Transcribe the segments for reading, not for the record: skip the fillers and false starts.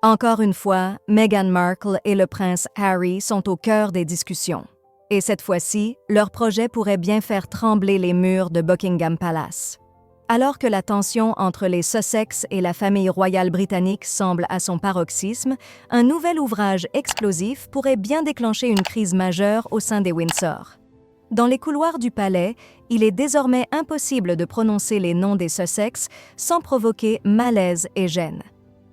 Encore une fois, Meghan Markle et le prince Harry sont au cœur des discussions. Et cette fois-ci, leur projet pourrait bien faire trembler les murs de Buckingham Palace. Alors que la tension entre les Sussex et la famille royale britannique semble à son paroxysme, un nouvel ouvrage explosif pourrait bien déclencher une crise majeure au sein des Windsor. Dans les couloirs du palais, il est désormais impossible de prononcer les noms des Sussex sans provoquer malaise et gêne.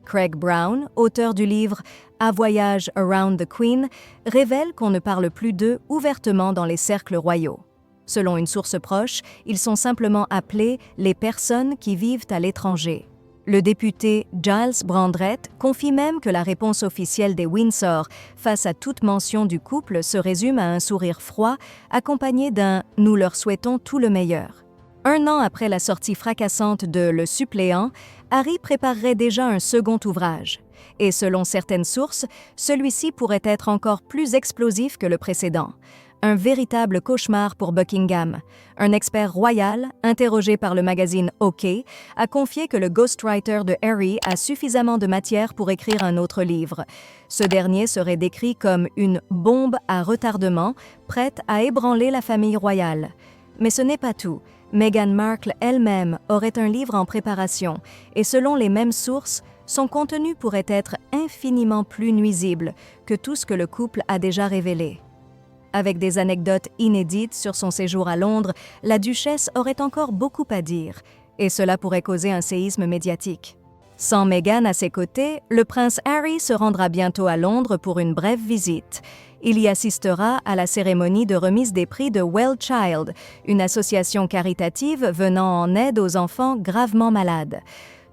Craig Brown, auteur du livre A Voyage Around the Queen, révèle qu'on ne parle plus d'eux ouvertement dans les cercles royaux. Selon une source proche, ils sont simplement appelés les personnes qui vivent à l'étranger. Le député Giles Brandrett confie même que la réponse officielle des Windsor face à toute mention du couple se résume à un sourire froid accompagné d'un « nous leur souhaitons tout le meilleur ». 1 an après la sortie fracassante de Le Suppléant, Harry préparerait déjà un second ouvrage. Et selon certaines sources, celui-ci pourrait être encore plus explosif que le précédent. Un véritable cauchemar pour Buckingham. Un expert royal, interrogé par le magazine OK, a confié que le ghostwriter de Harry a suffisamment de matière pour écrire un autre livre. Ce dernier serait décrit comme une bombe à retardement, prête à ébranler la famille royale. Mais ce n'est pas tout. Meghan Markle elle-même aurait un livre en préparation, et selon les mêmes sources, son contenu pourrait être infiniment plus nuisible que tout ce que le couple a déjà révélé. Avec des anecdotes inédites sur son séjour à Londres, la duchesse aurait encore beaucoup à dire, et cela pourrait causer un séisme médiatique. Sans Meghan à ses côtés, le prince Harry se rendra bientôt à Londres pour une brève visite. Il y assistera à la cérémonie de remise des prix de Well Child, une association caritative venant en aide aux enfants gravement malades.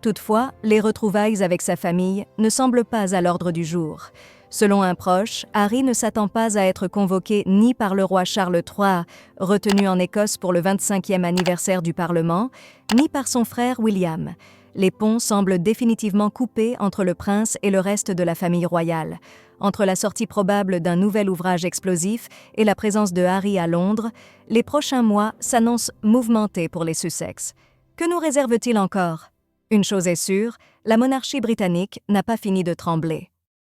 Toutefois, les retrouvailles avec sa famille ne semblent pas à l'ordre du jour. Selon un proche, Harry ne s'attend pas à être convoqué ni par le roi Charles III, retenu en Écosse pour le 25e anniversaire du Parlement, ni par son frère William. Les ponts semblent définitivement coupés entre le prince et le reste de la famille royale. Entre la sortie probable d'un nouvel ouvrage explosif et la présence de Harry à Londres, les prochains mois s'annoncent mouvementés pour les Sussex. Que nous réserve-t-il encore ? Une chose est sûre, la monarchie britannique n'a pas fini de trembler.